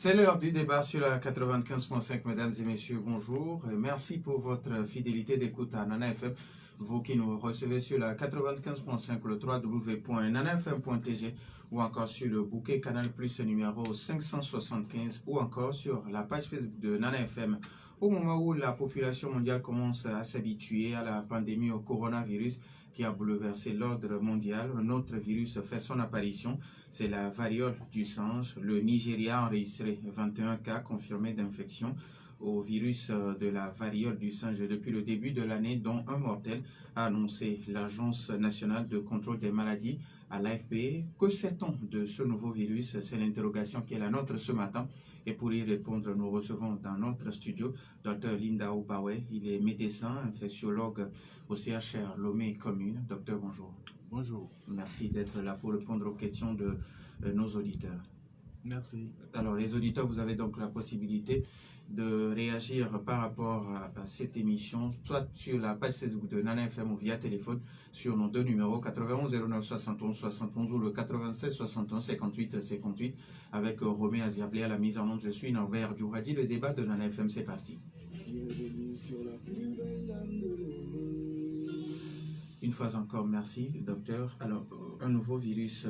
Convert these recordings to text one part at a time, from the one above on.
C'est l'heure du débat sur la 95.5, mesdames et messieurs, bonjour. Et merci pour votre fidélité d'écoute à Nana FM. Vous qui nous recevez sur la 95.5, le www.nanafm.tg ou encore sur le bouquet Canal Plus numéro 575 ou encore sur la page Facebook de Nana FM. Au moment où la population mondiale commence à s'habituer à la pandémie au coronavirus qui a bouleversé l'ordre mondial, un autre virus fait son apparition. C'est la variole du singe. Le Nigeria a enregistré 21 cas confirmés d'infection au virus de la variole du singe depuis le début de l'année, dont un mortel, a annoncé l'Agence nationale de contrôle des maladies à l'AFP. Que sait-on de ce nouveau virus? C'est l'interrogation qui est la nôtre ce matin. Et pour y répondre, nous recevons dans notre studio Dr Linda Obawe. Il est médecin, infectiologue au CHR Lomé Commune. Docteur, bonjour. Bonjour. Merci d'être là pour répondre aux questions de nos auditeurs. Merci. Alors, les auditeurs, vous avez donc la possibilité de réagir par rapport à cette émission, soit sur la page Facebook de Nana FM ou via téléphone sur nos deux numéros 91 09 71 71 ou le 96 61 58 58 avec Romé Aziablé à la mise en onde. Je suis Norbert Djouradi. Le débat de Nana FM, c'est parti. Une fois encore, merci, docteur. Alors, un nouveau virus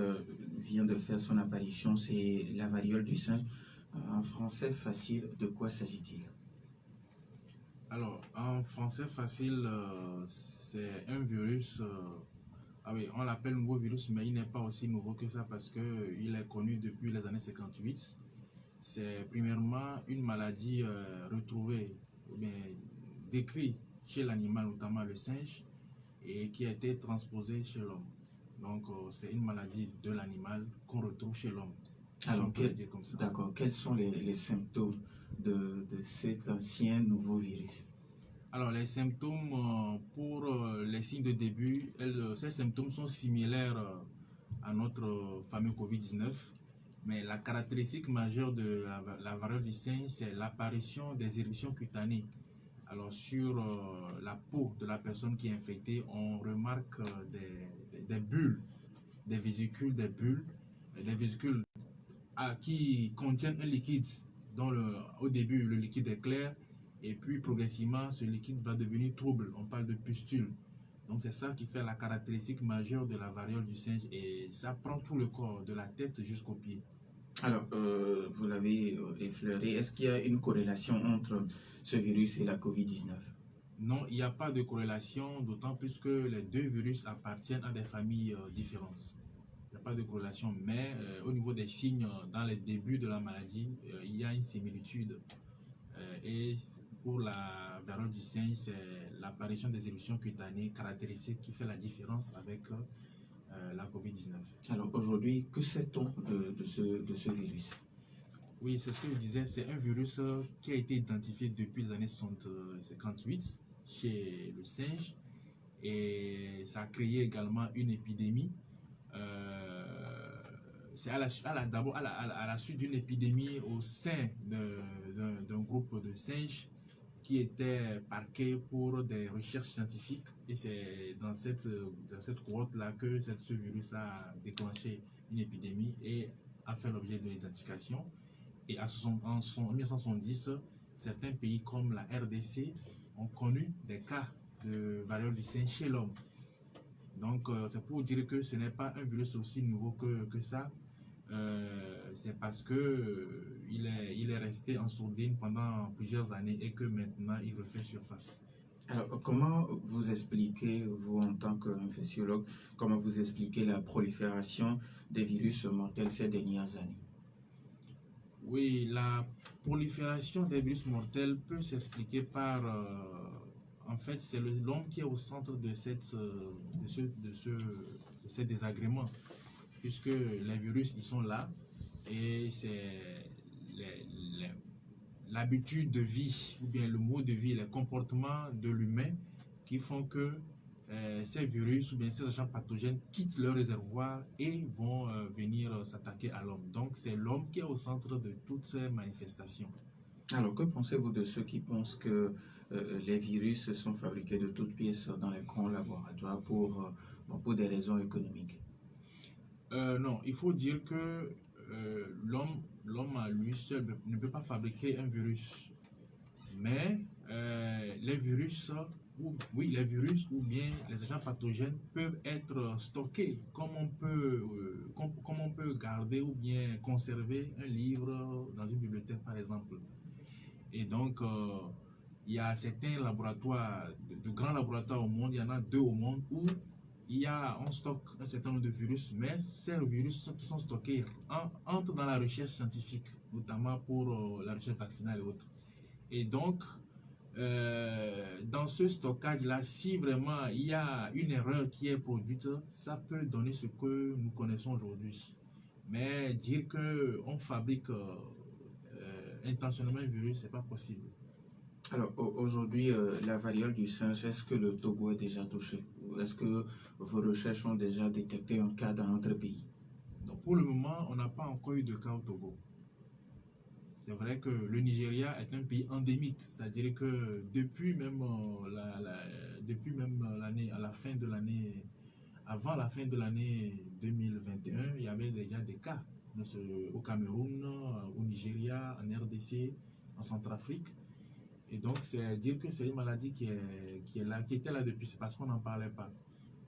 vient de faire son apparition, c'est la variole du singe. En français facile, de quoi s'agit-il? Alors, en français facile, c'est un virus. On l'appelle nouveau virus, mais il n'est pas aussi nouveau que ça parce qu'il est connu depuis les années 58. C'est premièrement une maladie retrouvée, ou bien décrite chez l'animal, notamment le singe, et qui a été transposée chez l'homme. Donc, c'est une maladie de l'animal qu'on retrouve chez l'homme. Alors, d'accord. Quels sont les symptômes de cet ancien nouveau virus? Alors, les symptômes, pour les signes de début, ces symptômes sont similaires à notre fameux Covid-19. Mais la caractéristique majeure de la variole du singe, c'est l'apparition des éruptions cutanées. Alors, sur la peau de la personne qui est infectée, on remarque des bulles, des vésicules, des vésicules qui contiennent un liquide dont au début le liquide est clair et puis progressivement ce liquide va devenir trouble, on parle de pustules. Donc c'est ça qui fait la caractéristique majeure de la variole du singe et ça prend tout le corps, de la tête jusqu'aux pieds. Alors, vous l'avez effleuré, est-ce qu'il y a une corrélation entre ce virus et la COVID-19? Non, il n'y a pas de corrélation, d'autant plus que les deux virus appartiennent à des familles différentes. Il n'y a pas de corrélation, mais au niveau des signes, dans les débuts de la maladie, il y a une similitude. Et pour la variole du singe, c'est l'apparition des éruptions cutanées caractéristiques qui fait la différence avec la COVID-19. Alors aujourd'hui, que sait-on de ce virus? Oui, c'est ce que je disais, c'est un virus qui a été identifié depuis les années 58 chez le singe et ça a créé également une épidémie. C'est d'abord à la suite d'une épidémie au sein d'un groupe de singes qui était parqué pour des recherches scientifiques et c'est dans cette cohorte-là que ce virus a déclenché une épidémie et a fait l'objet de l'identification. Et en 1970, certains pays comme la RDC ont connu des cas de variole du singe chez l'homme. Donc, c'est pour dire que ce n'est pas un virus aussi nouveau que ça. C'est parce qu'il est resté en sourdine pendant plusieurs années et que maintenant il refait surface. Alors, comment vous expliquez, vous en tant qu'infectiologue, comment vous expliquez la prolifération des virus mortels ces dernières années? Oui, la prolifération des virus mortels peut s'expliquer par... en fait, c'est l'homme qui est au centre de ces désagréments, puisque les virus, ils sont là, et c'est l'habitude de vie, ou bien le mode de vie, les comportements de l'humain qui font que ces virus ou bien ces agents pathogènes quittent leur réservoir et vont venir s'attaquer à l'homme. Donc c'est l'homme qui est au centre de toutes ces manifestations. Alors que pensez-vous de ceux qui pensent que les virus sont fabriqués de toutes pièces dans les grands laboratoires pour des raisons économiques? Non, il faut dire que l'homme à lui seul ne peut pas fabriquer un virus. Mais les virus, les virus ou bien les agents pathogènes peuvent être stockés comme on peut garder ou bien conserver un livre dans une bibliothèque par exemple. Et donc, il y a certains laboratoires, de grands laboratoires au monde, il y en a 2 au monde où on stocke un certain nombre de virus, mais ces virus qui sont stockés entrent dans la recherche scientifique, notamment pour la recherche vaccinale et autres. Et donc, dans ce stockage-là, si vraiment il y a une erreur qui est produite, ça peut donner ce que nous connaissons aujourd'hui. Mais dire qu'on fabrique intentionnellement un virus, ce n'est pas possible. Alors aujourd'hui, la variole du singe, est-ce que le Togo est déjà touché? Est-ce que vos recherches ont déjà détecté un cas dans notre pays? Donc pour le moment, on n'a pas encore eu de cas au Togo. C'est vrai que le Nigeria est un pays endémique, c'est-à-dire que depuis même l'année, à la fin de l'année, avant la fin de l'année 2021, il y avait déjà des cas au Cameroun, au Nigeria, en RDC, en Centrafrique. Et donc, c'est dire que c'est une maladie qui était là depuis, c'est parce qu'on n'en parlait pas.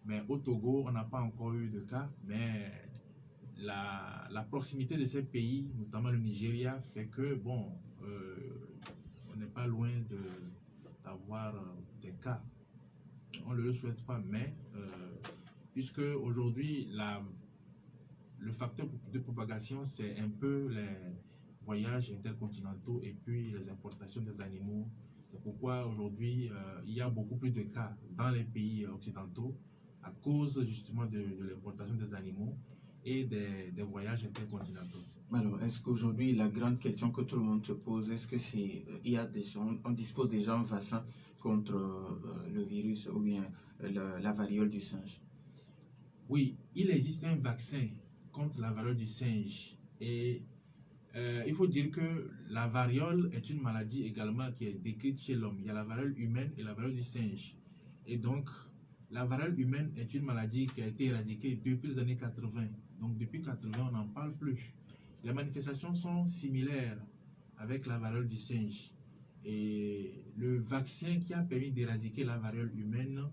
Mais au Togo, on n'a pas encore eu de cas, mais la proximité de ces pays, notamment le Nigeria, fait que, on n'est pas loin d'avoir des cas. On ne le souhaite pas, mais puisque aujourd'hui, le facteur de propagation, c'est un peu les voyages intercontinentaux et puis les importations des animaux. C'est pourquoi aujourd'hui, il y a beaucoup plus de cas dans les pays occidentaux à cause justement de l'importation des animaux et des voyages intercontinentaux. Alors, est-ce qu'aujourd'hui, la grande question que tout le monde se pose, est-ce que on dispose déjà d'un vaccin contre le virus ou bien la variole du singe? Oui, il existe un vaccin contre la variole du singe et il faut dire que la variole est une maladie également qui est décrite chez l'homme. Il y a la variole humaine et la variole du singe. Et donc, la variole humaine est une maladie qui a été éradiquée depuis les années 80. Donc, depuis 80, on n'en parle plus. Les manifestations sont similaires avec la variole du singe. Et le vaccin qui a permis d'éradiquer la variole humaine,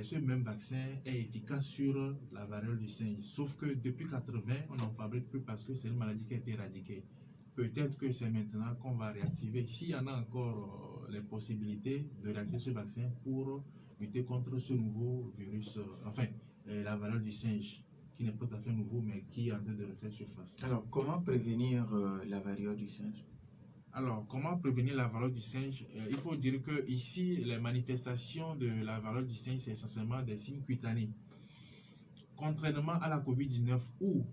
ce même vaccin est efficace sur la variole du singe. Sauf que depuis 80, on n'en fabrique plus parce que c'est une maladie qui a été éradiquée. Peut-être que c'est maintenant qu'on va réactiver, s'il y en a encore les possibilités de réactiver ce vaccin pour lutter contre ce nouveau virus, la variole du singe, qui n'est pas tout à fait nouveau, mais qui est en train de refaire surface. Alors, comment prévenir la variole du singe? Alors, comment prévenir la variole du singe? Il faut dire que ici, les manifestations de la variole du singe, c'est essentiellement des signes cutanés. Contrairement à la COVID-19 où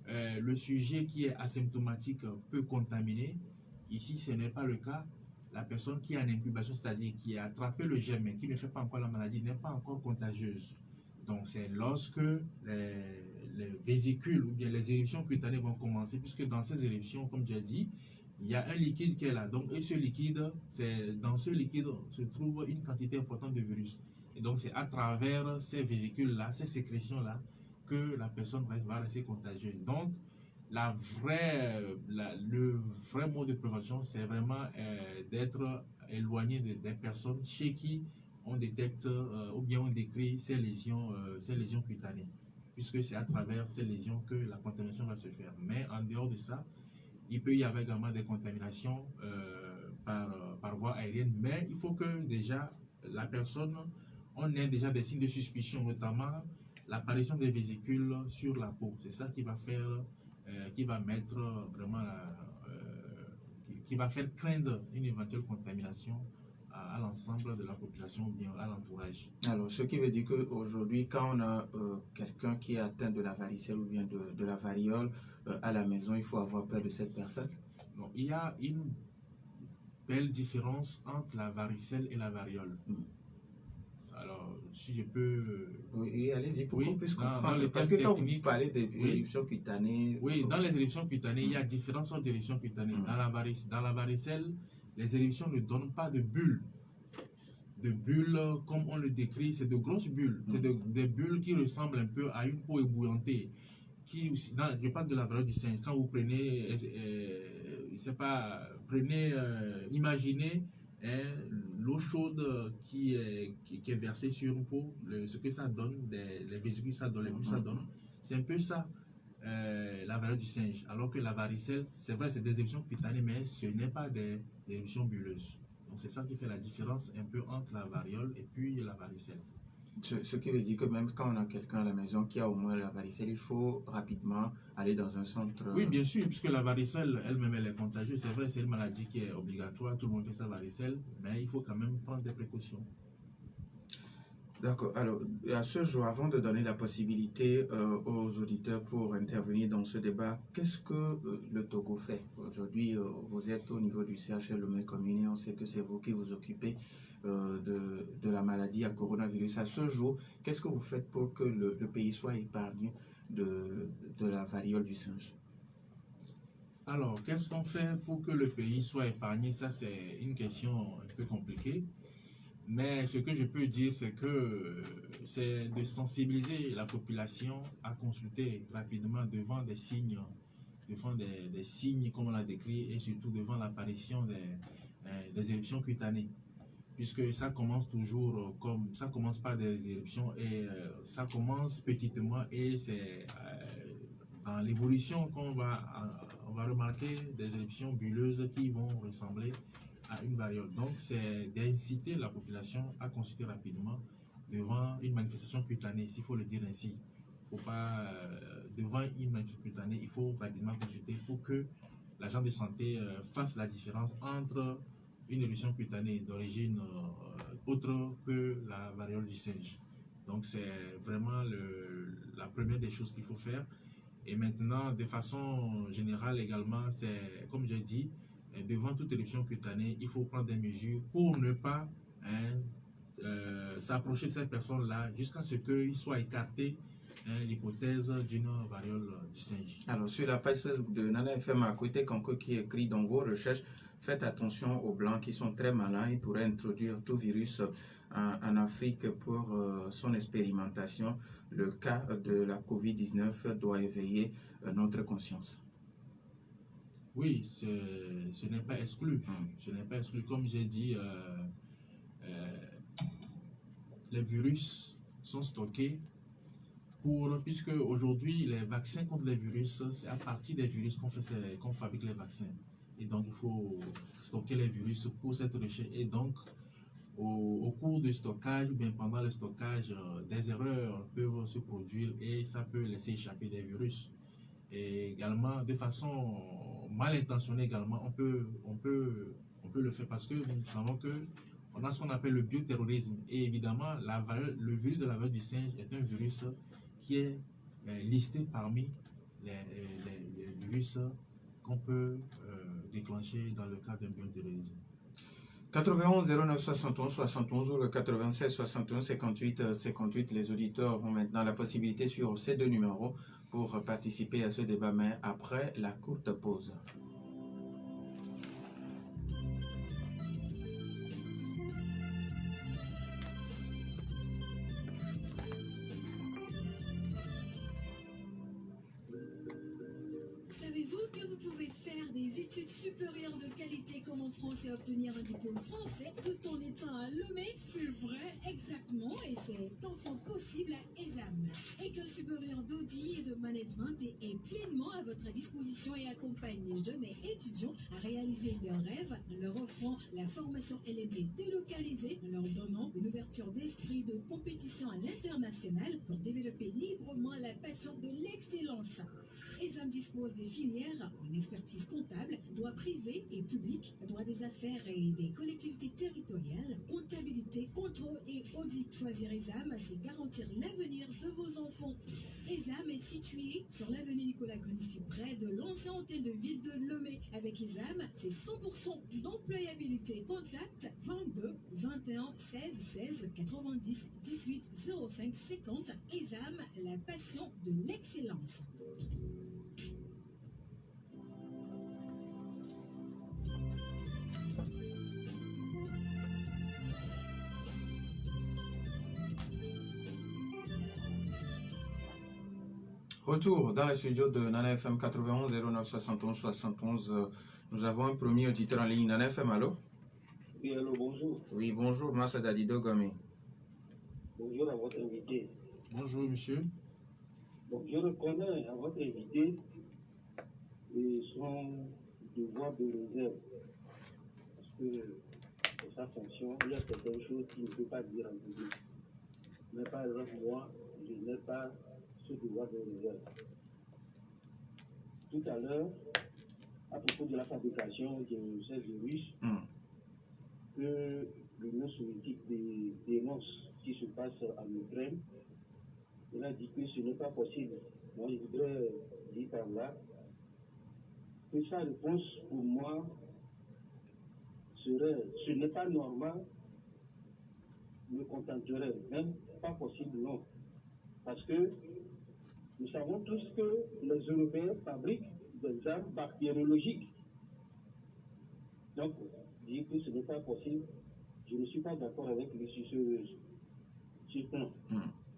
le sujet qui est asymptomatique peut contaminer, ici, ce n'est pas le cas. La personne qui est en incubation, c'est-à-dire qui a attrapé le germe mais qui ne fait pas encore la maladie, n'est pas encore contagieuse. Donc, c'est lorsque les vésicules ou bien les éruptions cutanées vont commencer, puisque dans ces éruptions, comme j'ai dit, il y a un liquide qui est là. Donc, et ce liquide, dans ce liquide se trouve une quantité importante de virus. Et donc, c'est à travers ces vésicules-là, ces sécrétions-là, que la personne va rester contagieuse. Donc, le vrai mot de prévention, c'est vraiment d'être éloigné des personnes chez qui on détecte ou bien on décrit ces lésions cutanées, puisque c'est à travers ces lésions que la contamination va se faire. Mais en dehors de ça, il peut y avoir également des contaminations par voie aérienne, mais il faut que déjà la personne, on ait déjà des signes de suspicion, notamment l'apparition des vésicules sur la peau. C'est ça qui va faire, qui va mettre vraiment, qui va faire craindre une éventuelle contamination à l'ensemble de la population ou bien à l'entourage. Alors, ce qui veut dire qu'aujourd'hui, quand on a quelqu'un qui est atteint de la varicelle ou bien de la variole à la maison, il faut avoir peur de cette personne? Non, il y a une belle différence entre la varicelle et la variole. Alors, si je peux... Oui, allez-y, pour qu'on puisse comprendre. Dans parce que quand vous parlez des éruptions cutanées... Oui, dans les éruptions cutanées, il y a différentes sortes d'éruptions cutanées. Dans la varicelle, les éruptions ne donnent pas de bulles. De bulles, comme on le décrit, c'est de grosses bulles. C'est des bulles qui ressemblent un peu à une peau ébouillantée, je parle de la variole du singe. Quand vous prenez, je sais pas, imaginez hein, l'eau chaude qui est versée sur une peau, ce que ça donne, les vésicules ça donne, les bulles ça donne. C'est un peu ça, la variole du singe. Alors que la varicelle, c'est vrai, c'est des éruptions cutanées, mais ce n'est pas des éruptions bulleuses. Donc c'est ça qui fait la différence un peu entre la variole et puis la varicelle. Ce qui veut dire que même quand on a quelqu'un à la maison qui a au moins la varicelle, il faut rapidement aller dans un centre. Oui, bien sûr, puisque la varicelle elle-même, elle est contagieuse. C'est vrai, c'est une maladie qui est obligatoire. Tout le monde fait sa varicelle, mais il faut quand même prendre des précautions. D'accord. Alors, à ce jour, avant de donner la possibilité aux auditeurs pour intervenir dans ce débat, qu'est-ce que le Togo fait? Aujourd'hui, vous êtes au niveau du CHL Lomé Communé, on sait que c'est vous qui vous occupez de la maladie à coronavirus. À ce jour, qu'est-ce que vous faites pour que le pays soit épargné de la variole du singe? Alors, qu'est-ce qu'on fait pour que le pays soit épargné? Ça, c'est une question un peu compliquée. Mais ce que je peux dire, c'est que c'est de sensibiliser la population à consulter rapidement devant des signes, comme on l'a décrit, et surtout devant l'apparition des éruptions cutanées. Puisque ça commence toujours ça commence par des éruptions et ça commence petitement et c'est dans l'évolution on va remarquer des éruptions bulleuses qui vont ressembler à une variole. Donc, c'est d'inciter la population à consulter rapidement devant une manifestation cutanée, s'il faut le dire ainsi. Faut pas, devant une manifestation cutanée, il faut rapidement consulter pour que l'agent de santé fasse la différence entre une éruption cutanée d'origine autre que la variole du singe. Donc, c'est vraiment la première des choses qu'il faut faire. Et maintenant, de façon générale également, c'est, comme j'ai dit, devant toute éruption cutanée, il faut prendre des mesures pour ne pas s'approcher de cette personne-là jusqu'à ce qu'il soit écarté l'hypothèse d'une variole du singe. Alors, sur la page Facebook de Nana FM à côté, Conco qui écrit dans vos recherches, faites attention aux Blancs qui sont très malins. Ils pourraient introduire tout virus en Afrique pour son expérimentation. Le cas de la COVID-19 doit éveiller notre conscience. Oui, ce n'est pas exclu. Ce n'est pas exclu. Comme j'ai dit, les virus sont stockés puisque aujourd'hui, les vaccins contre les virus, c'est à partir des virus qu'on fabrique les vaccins. Et donc, il faut stocker les virus pour cette recherche. Et donc, au cours du stockage ou bien pendant le stockage, des erreurs peuvent se produire et ça peut laisser échapper des virus. Et également, de façon mal intentionnée également, on peut le faire parce que nous savons que on a ce qu'on appelle le bioterrorisme. Et évidemment, le virus de la variole du singe est un virus qui est listé parmi les virus qu'on peut déclencher dans le cadre d'un bioterrorisme. 91 09 71 71 ou le 96 61 58 58. Les auditeurs ont maintenant la possibilité sur ces deux numéros pour participer à ce débat, mais après la courte pause. Savez-vous que vous pouvez faire des études supérieures de qualité comme en France et obtenir un diplôme français tout en étant à Lomé? C'est vrai, exactement, et c'est enfin possible à ESAM. École supérieure d'audit et de management est pleinement à votre disposition et accompagne les jeunes et étudiants à réaliser leurs rêves en leur offrant la formation LMD délocalisée, en leur donnant une ouverture d'esprit de compétition à l'international pour développer librement la passion de l'excellence. ESAM dispose des filières en expertise comptable, droit privé et public, droit des affaires et des collectivités territoriales, comptabilité, contrôle et audit. Choisir ESAM, c'est garantir l'avenir de vos enfants. ESAM est situé sur l'avenue Nicolas Koniski, près de l'ancien hôtel de ville de Lomé. Avec ESAM, c'est 100% d'employabilité. Contact 22 21 16 16 90 18 05 50. ESAM, la passion de l'excellence. Retour dans les studios de Nana FM 91 09 71 71. Nous avons un premier auditeur en ligne. Nana FM, allô? Oui, allô, bonjour. Oui, bonjour, Massa Dadido Gomi. Bonjour à votre invité. Bonjour, monsieur. Donc, je reconnais à votre invité son devoir de réserve. Parce que pour sa fonction, il y a certaines choses qu'il ne peut pas dire en public. Mais par exemple, moi, je n'ai pas ce devoir de réserve. Tout à l'heure, à propos de la fabrication de ces virus, que l'Union soviétique dénonce ce qui se passe en Ukraine, il a dit que ce n'est pas possible. Moi, je voudrais dire par là que sa réponse, pour moi, serait ce n'est pas normal, me contenterait, même pas possible, non. Parce que nous savons tous que les Européens fabriquent des armes bactériologiques. Donc, dire que ce n'est pas possible, je ne suis pas d'accord avec lui sur ce point.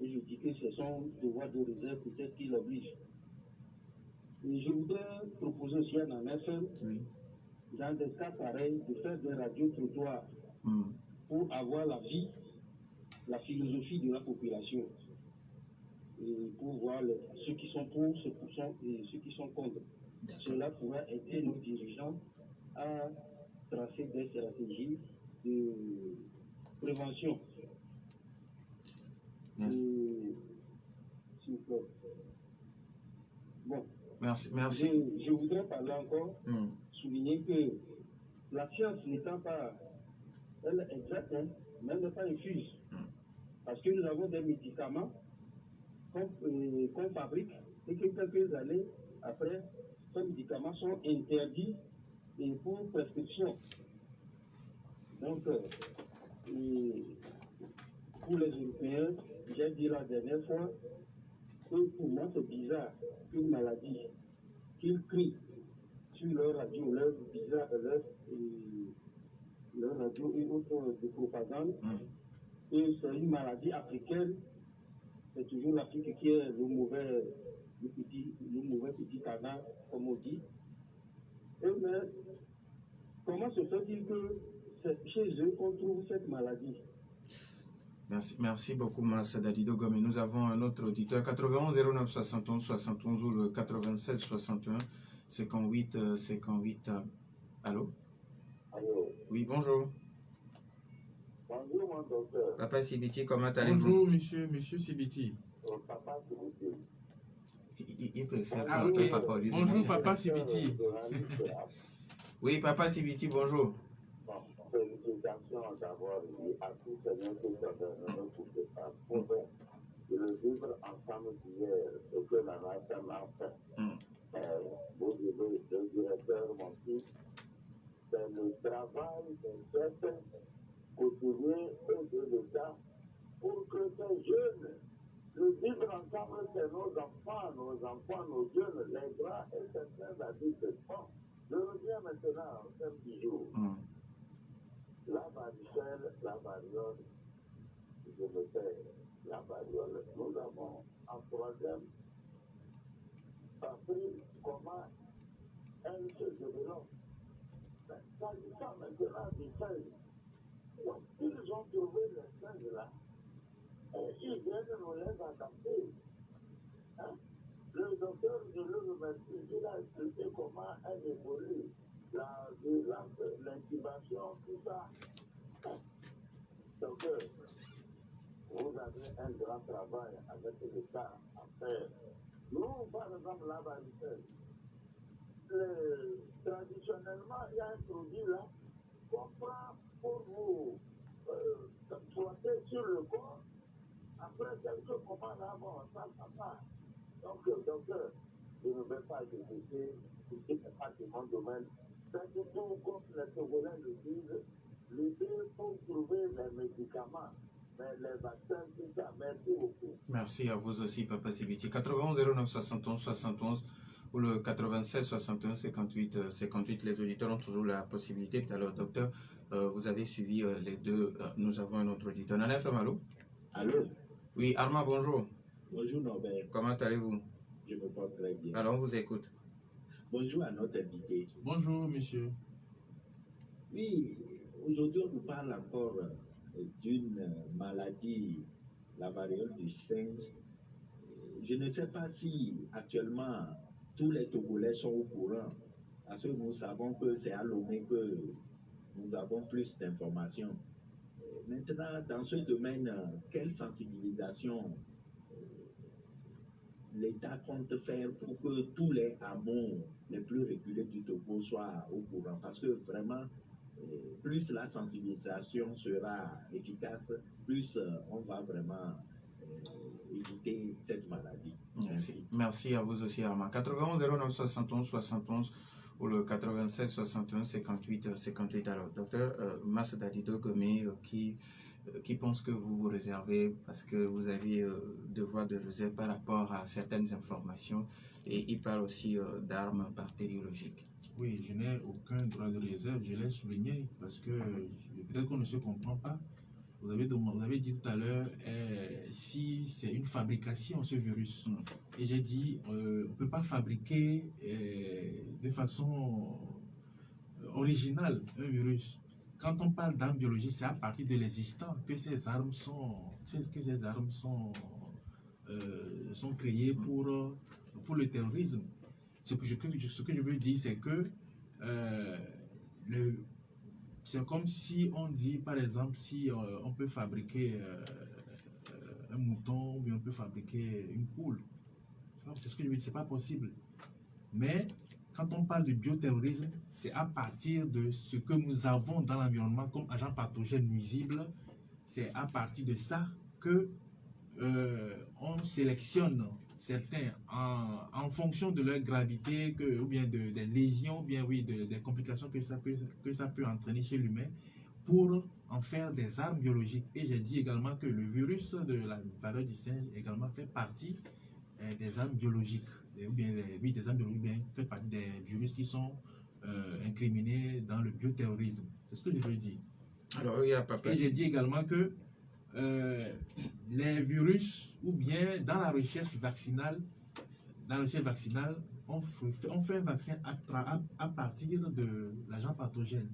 Et je dis que c'est son devoir de réserve, peut-être qu'il oblige. Et je voudrais proposer aussi à un FM, dans des cas pareils, de faire des radios-trottoirs pour avoir la vie, la philosophie de la population. Et pour voir ceux qui sont pour, ceux qui sont contre. Cela pourrait aider nos dirigeants à tracer des stratégies de prévention. Merci. S'il vous plaît. Bon. Merci. Je voudrais parler encore, souligner que la science n'étant pas, elle est exacte, mais elle n'est pas infuse. Parce que nous avons des médicaments qu'on fabrique et que quelques années après, ces médicaments sont interdits et pour prescription. Donc, pour les Européens, j'ai dit la dernière fois que pour moi c'est bizarre qu'une maladie qu'ils crient sur leur radio, leur radio et autres de propagande, et c'est une maladie africaine. C'est toujours l'Afrique qui est le mauvais petit canard, comme on dit. Mais comment se fait-il que c'est chez eux qu'on trouve cette maladie? Merci beaucoup, Massa Dadido Gomi. Nous avons un autre auditeur, 91 09 71 71 ou le 96 61 58. Allô? Allô? Oui, bonjour. Bonjour, mon docteur. Papa Sibiti, comment allez-vous? Bonjour, monsieur Sibiti. Papa Sibiti. Il préfère oui. papa lui. Bonjour, Papa Sibiti. Oui, Papa Sibiti, bonjour. Bon, félicitations d'avoir dit à tous ces gens qui sont ne pouvez pas prouver que le vivre ensemble d'hier et que la nation a fait. Vous direz, le directeur, mon fils, c'est le travail des chefs coutumiers et de l'État pour que ces jeunes, le vivre ensemble, c'est nos enfants, nos jeunes, les grands et certains adultes. Bon, je reviens maintenant au thème du jour. La varicelle, la variole, je me fais la variole. Nous avons en troisième appris comment elle se développe. S'agissant maintenant des feuilles, donc ils ont trouvé les feuilles là, et ils viennent nous les adapter. Le docteur, je le remercie, il a expliqué comment elle évolue, l'intubation, tout ça. Docteur, vous avez un grand travail avec l'État à faire. Nous, par exemple, la varicelle, traditionnellement, il y a un produit là qu'on prend pour vous frotter sur le corps. Après quelques moments là, bon, ça part. Donc, docteur, je ne vais pas expliquer, ce n'est pas de mon domaine. C'est surtout comme les Togolais le disent, l'idée pour trouver les médicaments, mais les vaccins, tout ça. Merci beaucoup. Merci à vous aussi, Papa Sibiti. 91 09 71 71 ou le 96 61 58 58. Les auditeurs ont toujours la possibilité. Tout à l'heure, docteur, vous avez suivi les deux. Nous avons un autre auditeur. Nana FM, allô? Allô? Oui, Armand, bonjour. Bonjour Norbert. Comment allez-vous? Je me porte très bien. Alors, on vous écoute. Bonjour à notre invité. Bonjour, monsieur. Oui, aujourd'hui, on nous parle encore d'une maladie, la variole du singe. Je ne sais pas si actuellement tous les Togolais sont au courant, parce que nous savons que c'est à Lomé que nous avons plus d'informations. Maintenant, dans ce domaine, quelle sensibilisation l'État compte faire pour que tous les hameaux les plus reculés du Togo soient au courant? Parce que vraiment, plus la sensibilisation sera efficace, plus on va vraiment éviter cette maladie. Merci. Merci à vous aussi, Armand. 91 09 71 71 ou le 96 61 58 58. Alors, docteur Massa Dadido Gomé, qui pense que vous vous réservez parce que vous avez devoir de réserve par rapport à certaines informations, et il parle aussi d'armes bactériologiques. Oui, je n'ai aucun droit de réserve, je l'ai souligné parce que peut-être qu'on ne se comprend pas. Vous avez dit tout à l'heure si c'est une fabrication, ce virus. Et j'ai dit, on ne peut pas fabriquer de façon originale un virus. Quand on parle d'armes biologiques, c'est à partir de l'existant que ces armes sont créées pour le terrorisme. Ce que je veux dire, c'est que c'est comme si on dit, par exemple, si on peut fabriquer un mouton ou bien on peut fabriquer une poule. C'est ce que je veux dire, c'est pas possible. Mais quand on parle de bioterrorisme, c'est à partir de ce que nous avons dans l'environnement comme agents pathogènes nuisibles. C'est à partir de ça que on sélectionne certains en fonction de leur gravité ou bien des lésions, ou bien oui, des complications que ça peut entraîner chez l'humain, pour en faire des armes biologiques. Et j'ai dit également que le virus de la variole du singe également fait partie des armes biologiques, ou bien des armes biologiques, bien, fait partie des virus qui sont incriminés dans le bioterrorisme. C'est ce que je veux dire. Alors, il y a pas. Et j'ai dit également que les virus, ou bien dans la recherche vaccinale, on fait un vaccin à partir de l'agent pathogène.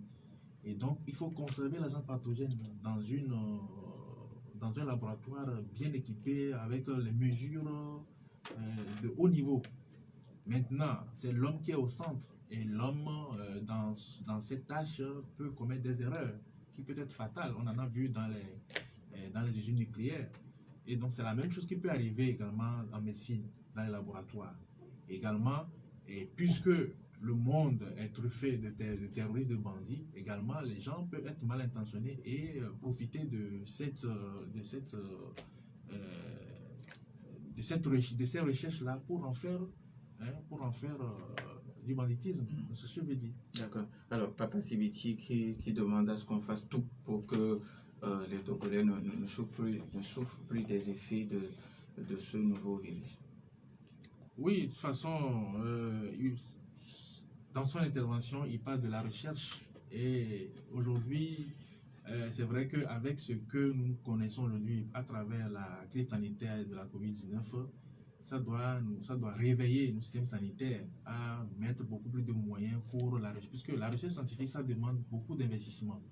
Et donc, il faut conserver l'agent pathogène dans un laboratoire bien équipé avec les mesures de haut niveau. Maintenant, c'est l'homme qui est au centre. Et l'homme, dans cette tâche, peut commettre des erreurs qui peuvent être fatales. On en a vu dans les usines nucléaires. Et donc, c'est la même chose qui peut arriver également en médecine, dans les laboratoires. Également, et puisque le monde est truffé de terroristes, de bandits, également, les gens peuvent être mal intentionnés et profiter de ces recherches-là pour en faire du banditisme. C'est ce que je veux dire. D'accord. Alors, Papa Sibiti qui demande à ce qu'on fasse tout pour que les Togolais ne souffrent plus des effets de ce nouveau virus. Oui, de toute façon, dans son intervention, il parle de la recherche. Et aujourd'hui, c'est vrai qu'avec ce que nous connaissons aujourd'hui à travers la crise sanitaire de la COVID-19, ça doit réveiller le système sanitaire à mettre beaucoup plus de moyens pour la recherche, puisque la recherche scientifique, ça demande beaucoup d'investissement.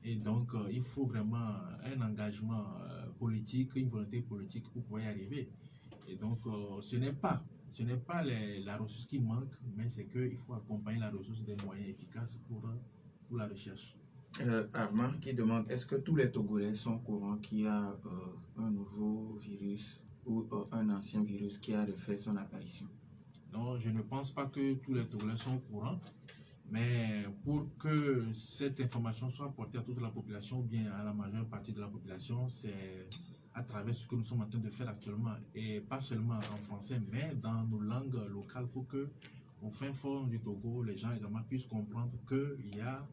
Et donc, il faut vraiment un engagement politique, une volonté politique pour pouvoir y arriver. Et donc, ce n'est pas la ressource qui manque, mais c'est qu'il faut accompagner la ressource des moyens efficaces pour la recherche. Armand qui demande, est-ce que tous les Togolais sont au courant qu'il y a un nouveau virus ou un ancien virus qui a fait son apparition? Non, je ne pense pas que tous les Togolais sont au courant, mais pour que cette information soit portée à toute la population, ou bien à la majeure partie de la population, c'est à travers ce que nous sommes en train de faire actuellement, et pas seulement en français, mais dans nos langues locales, pour que au fin fond du Togo, les gens également puissent comprendre qu'il y a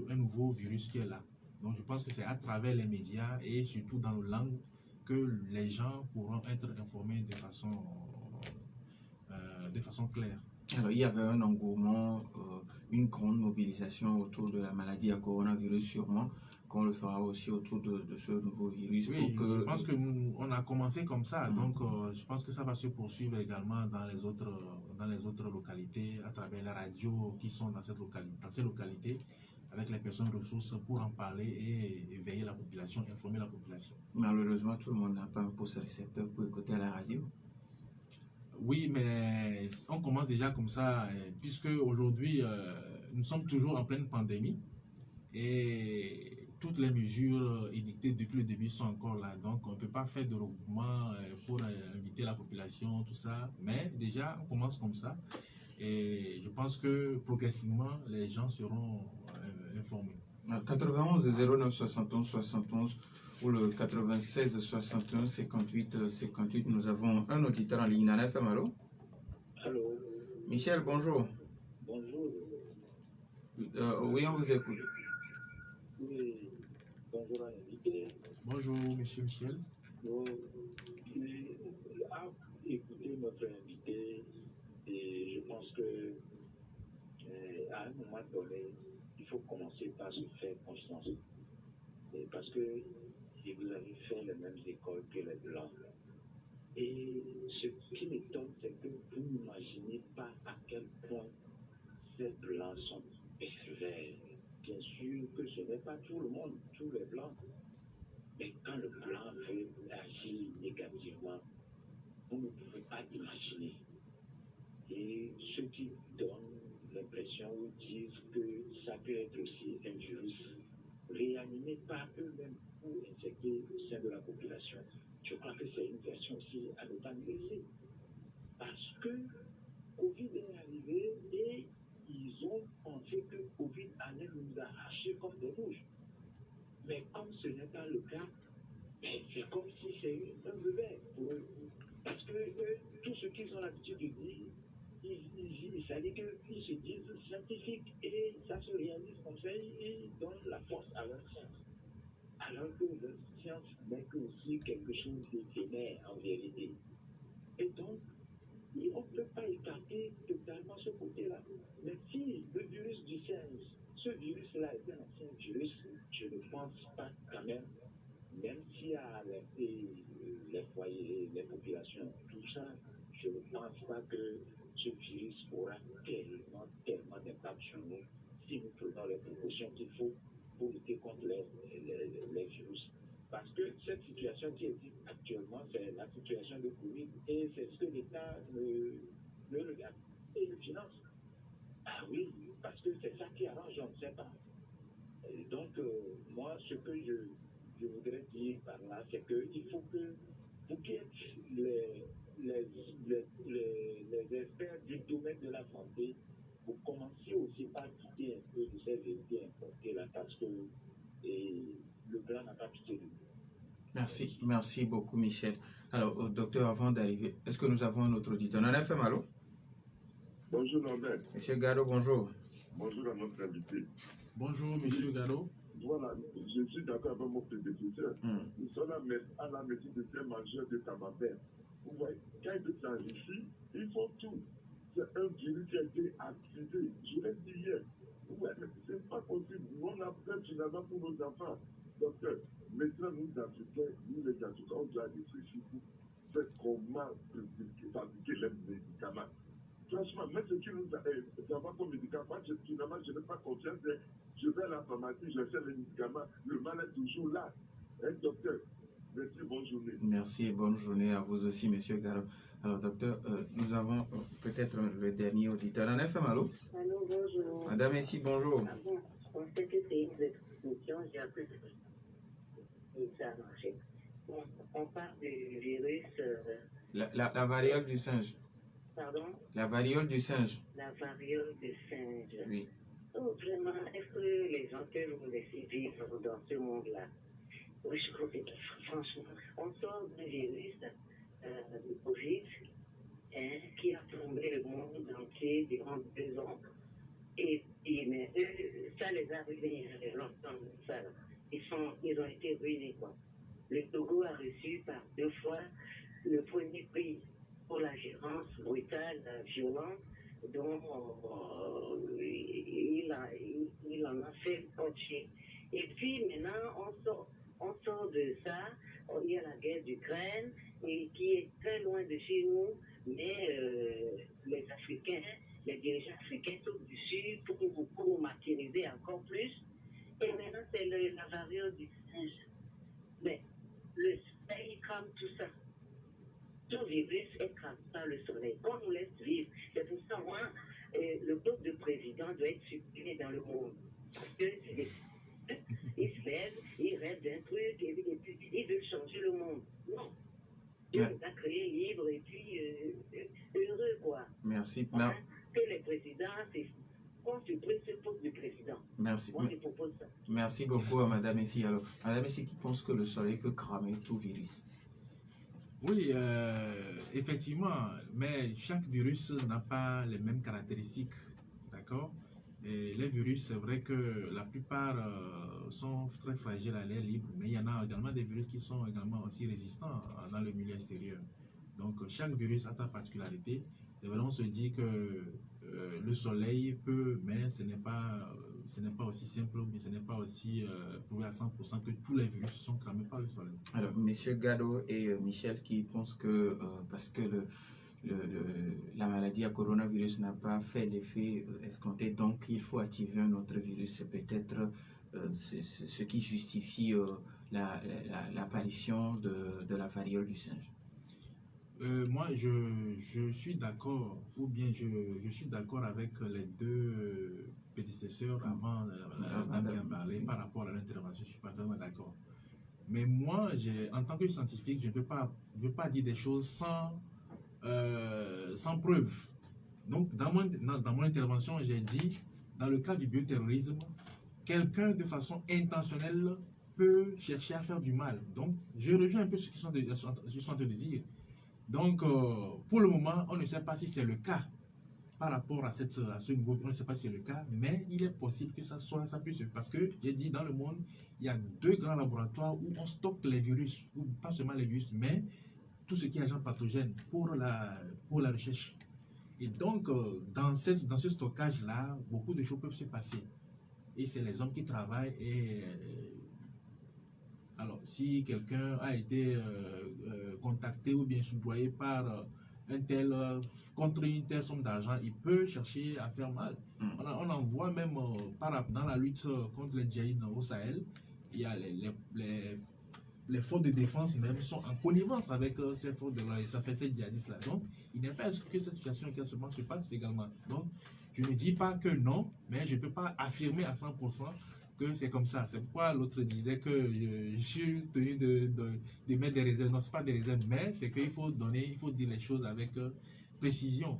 un nouveau virus qui est là. Donc je pense que c'est à travers les médias et surtout dans nos langues que les gens pourront être informés de façon claire. Alors, il y avait un engouement, une grande mobilisation autour de la maladie à coronavirus sûrement, qu'on le fera aussi autour de ce nouveau virus. Oui, pour que... je pense que on a commencé comme ça, donc je pense que ça va se poursuivre également dans les autres localités, à travers les radios qui sont dans ces localités, avec les personnes ressources pour en parler et éveiller la population, informer la population. Malheureusement, tout le monde n'a pas un poste récepteur pour écouter à la radio. Oui, mais on commence déjà comme ça, puisque aujourd'hui, nous sommes toujours en pleine pandémie et toutes les mesures édictées depuis le début sont encore là. Donc, on ne peut pas faire de regroupement pour inviter la population, tout ça. Mais déjà, on commence comme ça. Et je pense que progressivement, les gens seront informés. 91 09 71 71 ou le 96 61 58 58. Nous avons un auditeur en ligne. Nana FM, allô? Allô? Michel, bonjour. Bonjour. Oui, on vous écoute. Oui, bonjour à l'invité. Bonjour, monsieur Michel. À écouter notre invité, et je pense que à un moment donné, il faut commencer par se faire conscience. Parce que vous avez fait les mêmes écoles que les Blancs. Et ce qui m'étonne, c'est que vous n'imaginez pas à quel point ces Blancs sont pervers. Bien sûr que ce n'est pas tout le monde, tous les Blancs. Mais quand le Blanc veut agir négativement, vous ne pouvez pas imaginer. Et ceux qui donnent l'impression ou disent que ça peut être aussi un virus réanimé par eux-mêmes ou injecté au sein de la population, je crois que c'est une version aussi à ne pas négliger. Parce que Covid est arrivé et ils ont pensé que Covid allait nous arracher comme des rouges. Mais comme ce n'est pas le cas, c'est comme si c'est un bébé pour eux. Parce que tout ce qu'ils ont l'habitude de dire, ça dit qu'ils se disent scientifiques et ça se réalise comme ça, ils donnent la force à leur science. Alors que leur science n'est que aussi quelque chose d'éphémère en vérité. Et donc, on ne peut pas écarter totalement ce côté-là. Mais si le virus du singe, ce virus-là est un ancien virus, je ne pense pas quand même s'il y a alerté les foyers, les populations, tout ça, je ne pense pas que ce virus aura tellement d'impact sur nous si nous prenons les précautions qu'il faut pour lutter contre les virus. Parce que cette situation qui existe actuellement, c'est la situation de Covid et c'est ce que l'État le regarde et le finance. Ah oui, parce que c'est ça qui arrange, on ne sait pas. Et donc, moi, ce que je voudrais dire par là, c'est qu'il faut que vous qui êtes les experts du domaine de la santé, vous commenciez aussi par quitter un peu de ces vérités importées là, parce que le blanc n'a pas pitié de nous. Merci beaucoup, Michel. Alors, docteur, avant d'arriver, est-ce que nous avons un autre auditeur? Nana FM, allô? Bonjour Norbert. Monsieur Gado, bonjour. Bonjour à notre invité. Bonjour, monsieur Gado. Voilà, je suis d'accord avec mon prédécesseur. Nous sommes à la médecine de ces mangeurs de camembert. Vous voyez, quand ils s'enrichissent, ils font tout. C'est un virus qui a été activé. Je l'ai dit hier. Vous voyez, ce n'est pas possible. Nous, on a peur finalement pour nos enfants. Docteur, maintenant, nous, Africains, nous les Africains, on doit réfléchir pour faire comment fabriquer les médicaments. Franchement, même ce qui nous avons comme médicament, finalement, je n'ai pas confiance. Je vais à la pharmacie, je fais les médicaments, le mal est toujours là. Hein, docteur, merci, bonne journée. Merci et bonne journée à vous aussi, monsieur Garo. Alors, docteur, nous avons peut-être le dernier auditeur. En FM, allô? Allô, bonjour. Madame ici, bonjour. Ah bon, je pensais que c'était une transmission, j'ai appris et ça a marché. Bon, on parle du virus. La variole du singe. Pardon? La variole du singe. La variole du singe. Oui. Oh, vraiment, est-ce que les gens peuvent nous laisser vivre dans ce monde-là? Oui, je crois que franchement, on sort d'un virus de Covid qui a plombé le monde entier durant 2 ans. Et mais ça les a ruinés, il y a longtemps de ça. Ils ont été ruinés, quoi. Le Togo a reçu par 2 fois le premier prix pour la gérance brutale, violente, dont il en a fait pocher. Et puis maintenant, on sort de ça. Il y a la guerre d'Ukraine et qui est très loin de chez nous, mais les Africains, les dirigeants africains sautent dessus pour nous martyriser encore plus. Et maintenant, c'est la variole du singe. Mais le soleil crame tout ça. Tout virus est cramé par le soleil. On nous laisse vivre. C'est pour ça, moi, le poste de président doit être supprimé dans le monde. Parce que il se lève, il rêve d'un truc, et puis il veut changer le monde. Non. Dieu nous a créés libres et puis heureux, quoi. Merci. Hein? Que les présidents, qu'on supprime ce poste de président. Merci. Moi, je propose ça. Merci beaucoup à Madame Essie. Alors, Madame Essie qui pense que le soleil peut cramer tout virus. Oui, effectivement, mais chaque virus n'a pas les mêmes caractéristiques, d'accord? Et les virus, c'est vrai que la plupart sont très fragiles à l'air libre, mais il y en a également des virus qui sont également aussi résistants dans le milieu extérieur. Donc, chaque virus a sa particularité. C'est vrai, on se dit que le soleil peut, mais ce n'est pas aussi simple, mais ce n'est pas aussi prouvé à 100% que tous les virus sont cramés par le soleil. Alors, messieurs Gado et Michel qui pensent que parce que la maladie à coronavirus n'a pas fait l'effet escompté, donc il faut activer un autre virus. C'est peut-être ce qui justifie l'apparition de la variole du singe. Moi, je suis d'accord, ou bien je suis d'accord avec les deux prédécesseurs avant d'en parler par rapport à l'intervention. Je suis pas vraiment d'accord. Mais moi, en tant que scientifique, je ne peux pas dire des choses sans preuve. Donc, dans mon intervention, j'ai dit, dans le cas du bioterrorisme, quelqu'un de façon intentionnelle peut chercher à faire du mal. Donc, je rejoins un peu ce qu'ils sont en train de dire. Donc, pour le moment, on ne sait pas si c'est le cas par rapport à ce groupe, on ne sait pas si c'est le cas, mais il est possible que ça puisse, parce que j'ai dit, dans le monde, il y a 2 grands laboratoires où on stocke les virus, ou pas seulement les virus, mais tout ce qui est agent pathogène pour la recherche. Et donc, dans ce stockage-là, beaucoup de choses peuvent se passer. Et c'est les hommes qui travaillent et... Alors, si quelqu'un a été contacté ou bien soudoyé par contre une telle somme d'argent, il peut chercher à faire mal. On en voit même dans la lutte contre les djihadistes au Sahel, il y a les forces de défense même sont en connivence avec ces forces ces djihadistes-là. Donc, il n'est pas exclu que cette situation qui se passe également. Donc, je ne dis pas que non, mais je ne peux pas affirmer à 100% que c'est comme ça. C'est pourquoi l'autre disait que je suis tenu de mettre des réserves. Non, ce n'est pas des réserves, mais c'est qu'il faut dire les choses avec précision.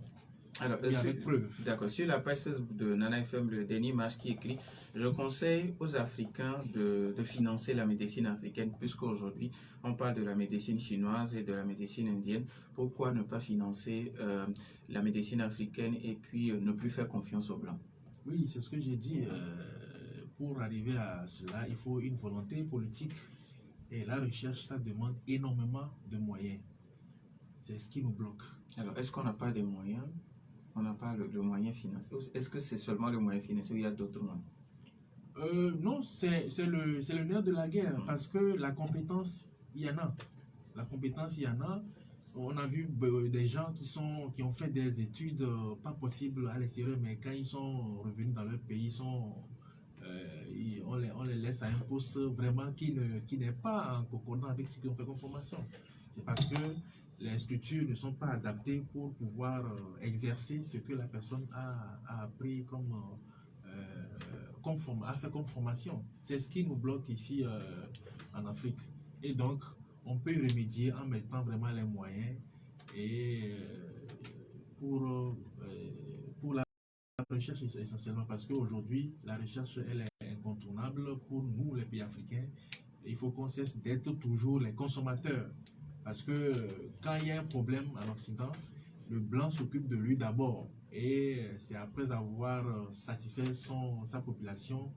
Alors, et avec preuve. D'accord. Sur la page Facebook de Nana FM, le dernier match qui écrit: je conseille aux Africains de financer la médecine africaine, puisqu'aujourd'hui on parle de la médecine chinoise et de la médecine indienne. Pourquoi ne pas financer la médecine africaine et puis ne plus faire confiance aux Blancs? Oui, c'est ce que j'ai dit. Pour arriver à cela, il faut une volonté politique. Et la recherche, ça demande énormément de moyens. C'est ce qui nous bloque. Alors, est-ce qu'on n'a pas de moyens? On n'a pas le moyen financier. Est-ce que c'est seulement le moyen financier ou il y a d'autres moyens? Non, c'est le nerf de la guerre. Parce que la compétence, il y en a. La compétence, il y en a. On a vu des gens qui ont fait des études pas possibles à l'extérieur, mais quand ils sont revenus dans leur pays, on les laisse à un poste vraiment qui n'est pas en concordant avec ce qu'ils ont fait comme formation. C'est parce que les structures ne sont pas adaptées pour pouvoir exercer ce que la personne a appris a fait comme formation. C'est ce qui nous bloque ici en Afrique. Et donc, on peut y remédier en mettant vraiment les moyens et pour la recherche essentiellement, parce qu'aujourd'hui, la recherche, elle est incontournable pour nous, les pays africains. Il faut qu'on cesse d'être toujours les consommateurs. Parce que quand il y a un problème en Occident, le blanc s'occupe de lui d'abord. Et c'est après avoir satisfait sa population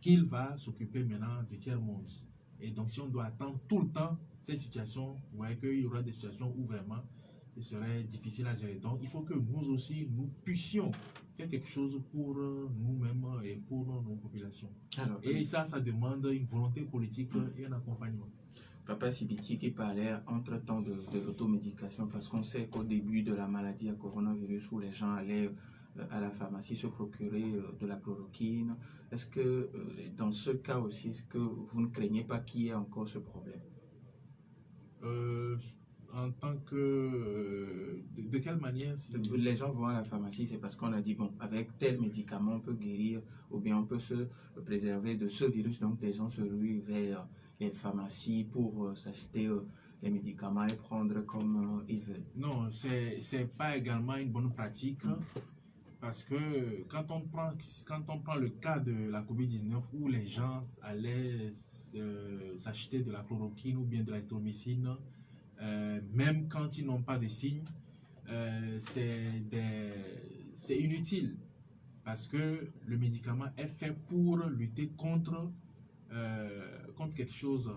qu'il va s'occuper maintenant du tiers-monde. Et donc, si on doit attendre tout le temps cette situation, vous voyez qu'il y aura des situations où vraiment ce serait difficile à gérer. Donc, il faut que nous aussi, nous puissions faire quelque chose pour nous-mêmes et pour nos populations. Alors, Et ça demande une volonté politique et un accompagnement. Papa Sibiti qui parlait entre-temps de l'automédication, parce qu'on sait qu'au début de la maladie à coronavirus, où les gens allaient à la pharmacie se procurer de la chloroquine, est-ce que dans ce cas aussi, est-ce que vous ne craignez pas qu'il y ait encore ce problème? En tant que... de quelle manière Les gens vont à la pharmacie, c'est parce qu'on a dit, bon, avec tel médicament, on peut guérir, ou bien on peut se préserver de ce virus. Donc, les gens se ruent vers les pharmacies pour s'acheter les médicaments et prendre comme ils veulent. Non, c'est pas également une bonne pratique. Parce que quand on prend le cas de la COVID-19 où les gens allaient s'acheter de la chloroquine ou bien de l'azithromycine, même quand ils n'ont pas de signes, c'est inutile parce que le médicament est fait pour lutter contre quelque chose.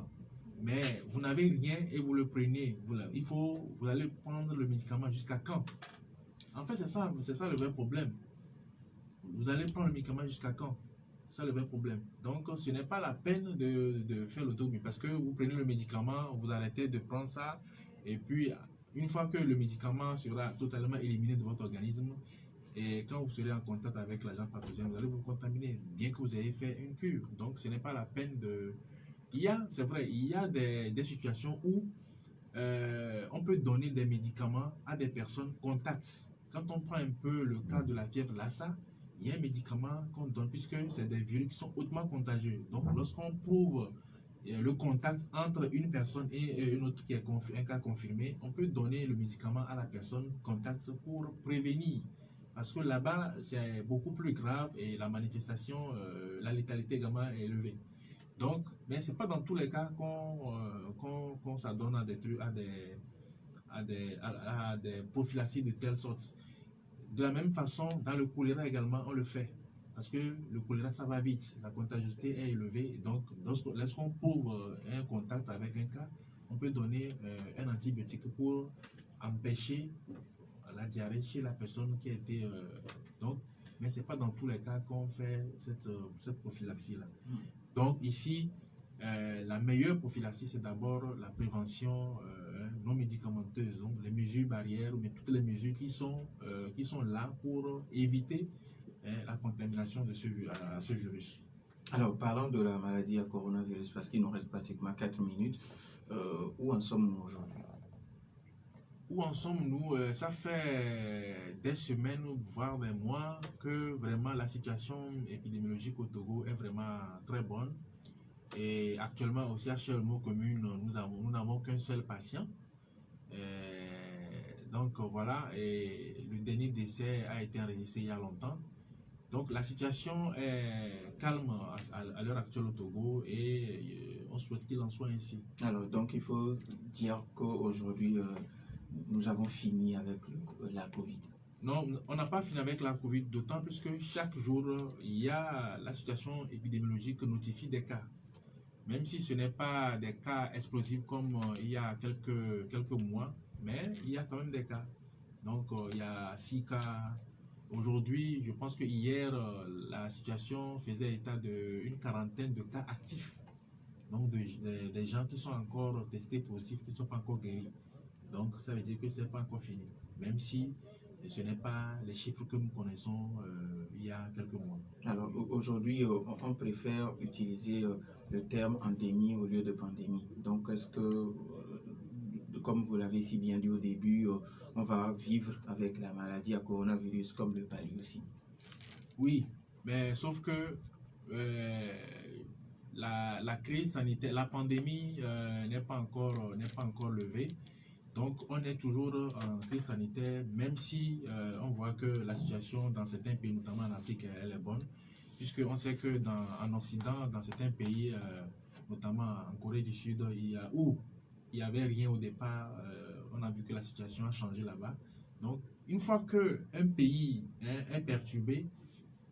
Mais vous n'avez rien et vous le prenez. Vous allez prendre le médicament jusqu'à quand? En fait, c'est ça le vrai problème. Vous allez prendre le médicament jusqu'à quand? C'est ça le vrai problème. Donc, ce n'est pas la peine de faire l'autonomie parce que vous prenez le médicament, vous arrêtez de prendre ça, et puis, une fois que le médicament sera totalement éliminé de votre organisme, et quand vous serez en contact avec l'agent pathogène, vous allez vous contaminer, bien que vous ayez fait une cure. Donc, ce n'est pas la peine de... C'est vrai, il y a des situations où on peut donner des médicaments à des personnes contacts. Quand on prend un peu le cas de la fièvre Lassa, il y a un médicament qu'on donne puisque c'est des virus qui sont hautement contagieux. Donc, lorsqu'on prouve le contact entre une personne et une autre qui est un cas confirmé, on peut donner le médicament à la personne contact pour prévenir. Parce que là-bas, c'est beaucoup plus grave et la manifestation, la létalité également est élevée. Donc, mais ce n'est pas dans tous les cas qu'on s'adonne à des prophylaxies de telle sorte. De la même façon, dans le choléra également, on le fait. Parce que le choléra, ça va vite. La contagiosité est élevée. Donc, lorsqu'on prouve un contact avec un cas, on peut donner un antibiotique pour empêcher la diarrhée chez la personne qui a été... mais ce n'est pas dans tous les cas qu'on fait cette prophylaxie-là. Donc, ici, la meilleure prophylaxie, c'est d'abord la prévention non médicamenteuse, donc les mesures barrières, mais toutes les mesures qui sont là pour éviter la contamination de ce virus. Alors, parlons de la maladie à coronavirus, parce qu'il nous reste pratiquement 4 minutes. Où en sommes-nous aujourd'hui? Où en sommes-nous? Ça fait des semaines, voire des mois, que vraiment la situation épidémiologique au Togo est vraiment très bonne. Et actuellement aussi à Chelmo commune, nous n'avons qu'un seul patient. Donc voilà, et le dernier décès a été enregistré il y a longtemps. Donc la situation est calme à l'heure actuelle au Togo et on souhaite qu'il en soit ainsi. Alors donc il faut dire qu'aujourd'hui nous avons fini avec la Covid. Non, on n'a pas fini avec la Covid, d'autant plus que chaque jour, la situation épidémiologique notifie des cas. Même si ce n'est pas des cas explosifs comme il y a quelques mois, mais il y a quand même des cas. Donc, il y a 6 cas. Aujourd'hui, je pense que hier, la situation faisait état d'une quarantaine de cas actifs. Donc, des gens qui sont encore testés positifs, qui ne sont pas encore guéris. Donc, ça veut dire que ce n'est pas encore fini. Même si ce n'est pas les chiffres que nous connaissons il y a quelques mois. Alors, aujourd'hui, on préfère utiliser le terme endémie au lieu de pandémie. Donc, est-ce que, comme vous l'avez si bien dit au début, on va vivre avec la maladie à coronavirus comme le palud aussi? Oui, mais sauf que la crise sanitaire, la pandémie n'est pas encore levée. Donc, on est toujours en crise sanitaire, même si on voit que la situation dans certains pays, notamment en Afrique, elle est bonne. Puisqu'on sait que en Occident, dans certains pays, notamment en Corée du Sud, où il n'y avait rien au départ, on a vu que la situation a changé là-bas. Donc, une fois qu'un pays est perturbé,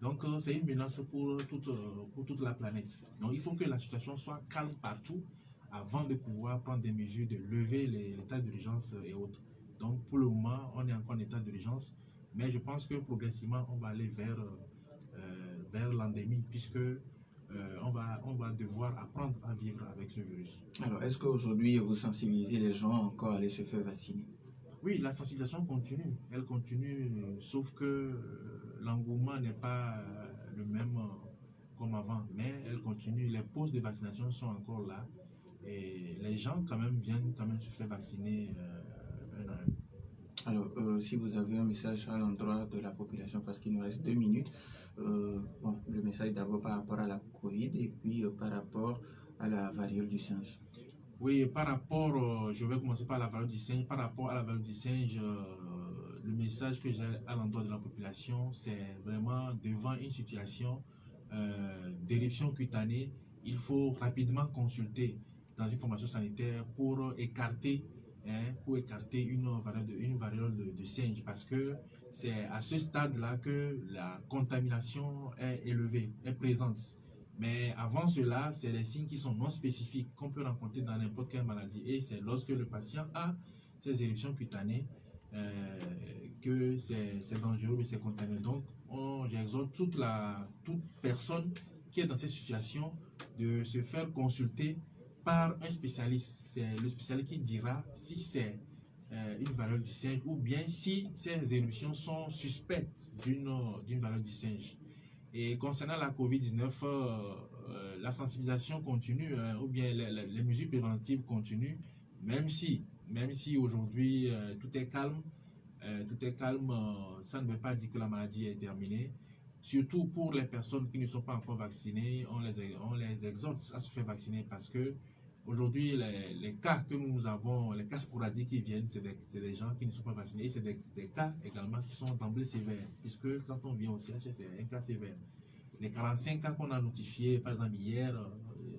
donc c'est une menace pour toute la planète. Donc, il faut que la situation soit calme partout avant de pouvoir prendre des mesures de lever l'état d'urgence et autres. Donc, pour le moment, on est encore en état d'urgence, Mais je pense que progressivement, on va aller vers l'endémie, puisque on va devoir apprendre à vivre avec ce virus. Alors, est-ce qu'aujourd'hui, vous sensibilisez les gens encore à aller se faire vacciner? Oui, la sensibilisation continue. Elle continue, sauf que l'engouement n'est pas le même comme avant. Mais elle continue. Les postes de vaccination sont encore là. Et les gens quand même viennent quand même se faire vacciner un à un. Alors, si vous avez un message à l'endroit de la population, parce qu'il nous reste 2 minutes, bon, le message d'abord par rapport à la Covid et puis par rapport à la variole du singe. Oui, par rapport, je vais commencer par la variole du singe. Par rapport à la variole du singe, le message que j'ai à l'endroit de la population, c'est vraiment devant une situation d'éruption cutanée, il faut rapidement consulter dans une formation sanitaire pour écarter une variole de singe, parce que c'est à ce stade-là que la contamination est élevée, est présente. Mais avant cela, c'est des signes qui sont non spécifiques qu'on peut rencontrer dans n'importe quelle maladie. Et c'est lorsque le patient a ces éruptions cutanées que c'est dangereux et c'est contaminé. Donc, j'exhorte toute personne qui est dans cette situation de se faire consulter par un spécialiste. C'est le spécialiste qui dira si c'est une variole du singe ou bien si ces éruptions sont suspectes d'une variole du singe. Et concernant la COVID-19, la sensibilisation continue, ou bien les mesures préventives continuent, même si aujourd'hui tout est calme. Ça ne veut pas dire que la maladie est terminée. Surtout pour les personnes qui ne sont pas encore vaccinées, on les exhorte à se faire vacciner, parce que aujourd'hui, les cas que nous avons, les cas sporadiques qui viennent, c'est des gens qui ne sont pas vaccinés. Et c'est des cas également qui sont d'emblée sévères, puisque quand on vient au CHS, c'est un cas sévère. Les 45 cas qu'on a notifiés, par exemple hier,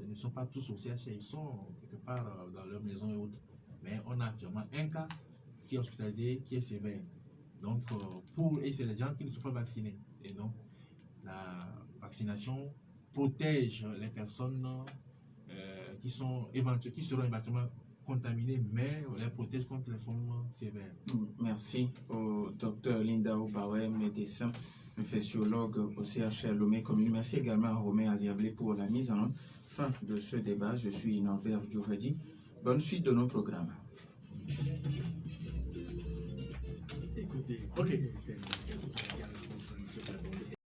ne sont pas tous au CHS, ils sont quelque part dans leur maison et autres. Mais on a actuellement un cas qui est hospitalisé, qui est sévère. Donc, et c'est les gens qui ne sont pas vaccinés. Et donc, la vaccination protège les personnes qui seront éventuellement contaminées, mais les protège contre les formes sévères. Merci au docteur Linda Obawe, médecin infectiologue au CHR Lomé Commune. Merci également à Romain Aziablé pour la mise en fin de ce débat. Je suis Norbert Djouredi. Bonne suite de nos programmes. Écoutez, ok.